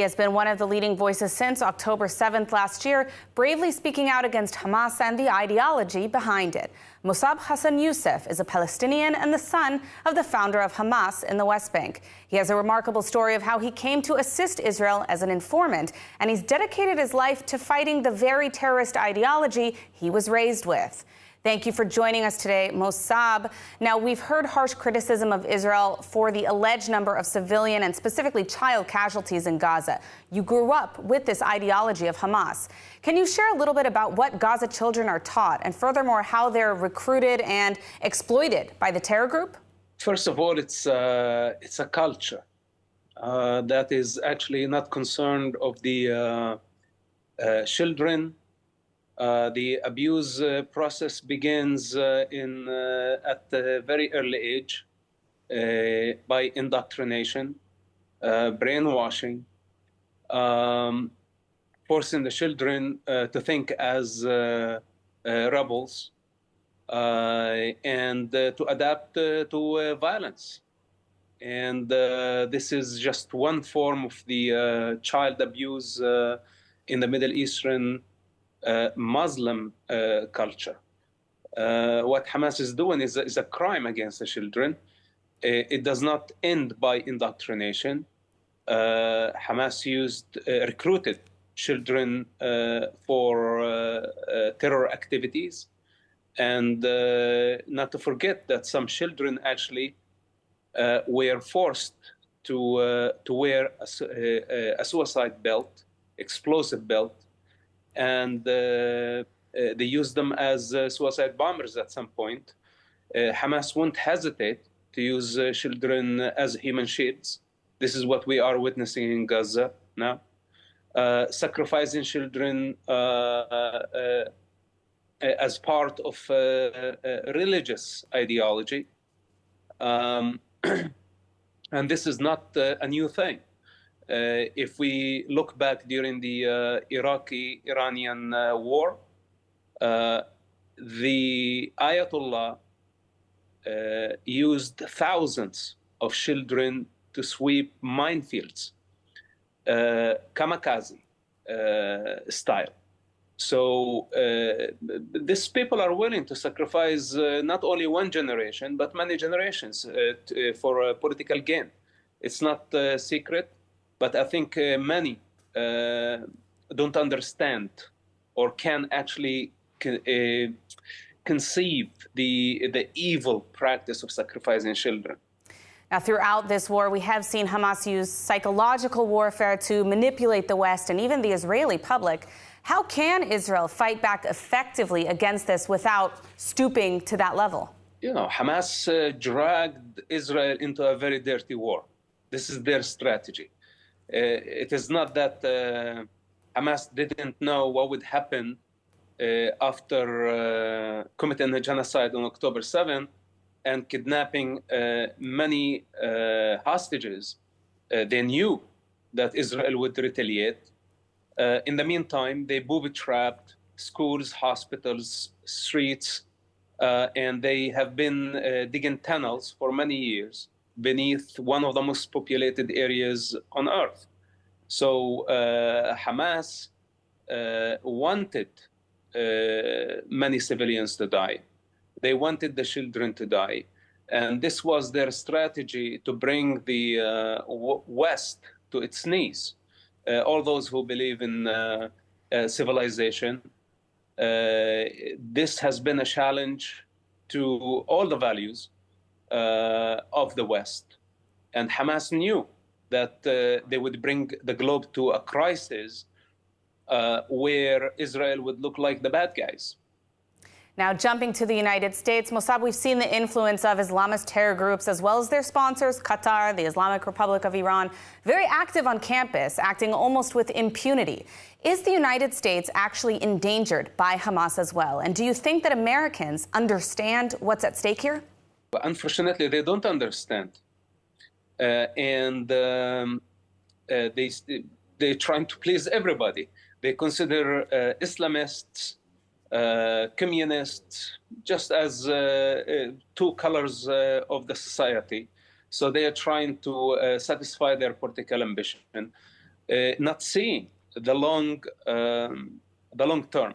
has been one of the leading voices since October 7th last year, bravely speaking out against Hamas and the ideology behind it. Mosab Hassan Yousef is a Palestinian and the son of the founder of Hamas in the West Bank. He has a remarkable story of how he came to assist Israel as an informant, and he's dedicated his life to fighting the very terrorist ideology he was raised with. Thank you for joining us today, Mosab. Now, we've heard harsh criticism of Israel for the alleged number of civilian and specifically child casualties in Gaza. You grew up with this ideology of Hamas. Can you share a little bit about what Gaza children are taught and furthermore how they're recruited and exploited by the terror group? First of all, it's a culture that is actually not concerned of the children. The abuse process begins at a very early age by indoctrination, brainwashing, forcing the children to think as rebels and to adapt to violence. And this is just one form of the child abuse in the Middle Eastern Muslim culture. What Hamas is doing is a crime against the children. It does not end by indoctrination. Hamas recruited children for terror activities. And not to forget that some children actually were forced to wear a suicide belt, explosive belt, and they used them as suicide bombers at some point. Hamas won't hesitate to use children as human shields. This is what we are witnessing in Gaza now. Sacrificing children as part of religious ideology. And this is not a new thing. If we look back during the Iraqi-Iranian war, the Ayatollah used thousands of children to sweep minefields, kamikaze style. So these people are willing to sacrifice not only one generation, but many generations for political gain. It's not secret. But I think many don't understand or can actually conceive the evil practice of sacrificing children. Now, throughout this war, we have seen Hamas use psychological warfare to manipulate the West and even the Israeli public. How can Israel fight back effectively against this without stooping to that level? You know, Hamas dragged Israel into a very dirty war. This is their strategy. It is not that Hamas didn't know what would happen after committing a genocide on October 7th and kidnapping many hostages. They knew that Israel would retaliate. In the meantime, they booby-trapped schools, hospitals, streets, and they have been digging tunnels for many years beneath one of the most populated areas on earth. So Hamas wanted many civilians to die. They wanted the children to die. And this was their strategy to bring the West to its knees. All those who believe in civilization, this has been a challenge to all the values of the West. And Hamas knew that they would bring the globe to a crisis where Israel would look like the bad guys. Now, jumping to the United States, Mosab, we've seen the influence of Islamist terror groups as well as their sponsors, Qatar, the Islamic Republic of Iran, very active on campus, acting almost with impunity. Is the United States actually endangered by Hamas as well? And do you think that Americans understand what's at stake here? Unfortunately, they don't understand. They're trying to please everybody. They consider Islamists, communists, just as two colors of the society. So they are trying to satisfy their political ambition. not seeing the long term.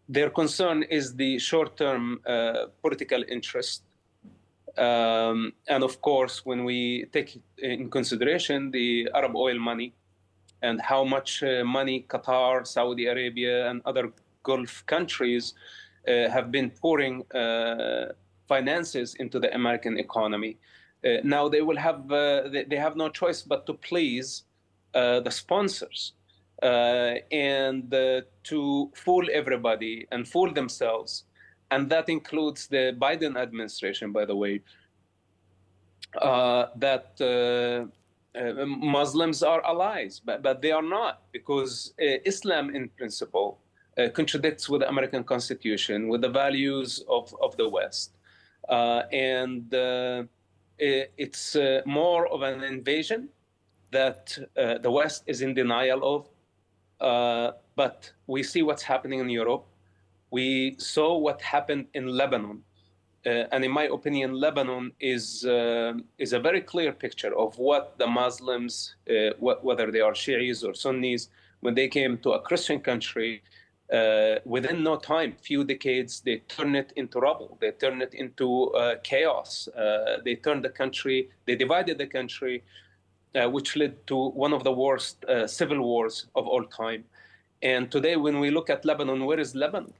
Their concern is the short-term political interest. And of course, when we take in consideration the Arab oil money and how much money Qatar, Saudi Arabia, and other Gulf countries have been pouring finances into the American economy, now they will have they have no choice but to please the sponsors and to fool everybody and fool themselves. And that includes the Biden administration, by the way, that Muslims are allies, but they are not, because Islam in principle contradicts with the American Constitution, with the values of the West. And it's more of an invasion that the West is in denial of. But we see what's happening in Europe. We saw what happened in Lebanon. And in my opinion, Lebanon is a very clear picture of what the Muslims, whether they are Shi'is or Sunnis, when they came to a Christian country, within no time, few decades, they turned it into rubble. They turned it into chaos. They turned the country, they divided the country, which led to one of the worst civil wars of all time. And today, when we look at Lebanon, where is Lebanon?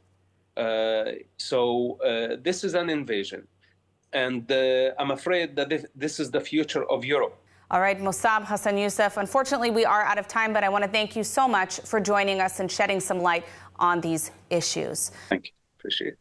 So this is an invasion. And I'm afraid that this is the future of Europe. All right, Mosab Hassan Yousef, unfortunately, we are out of time, but I want to thank you so much for joining us and shedding some light on these issues. Thank you. Appreciate it.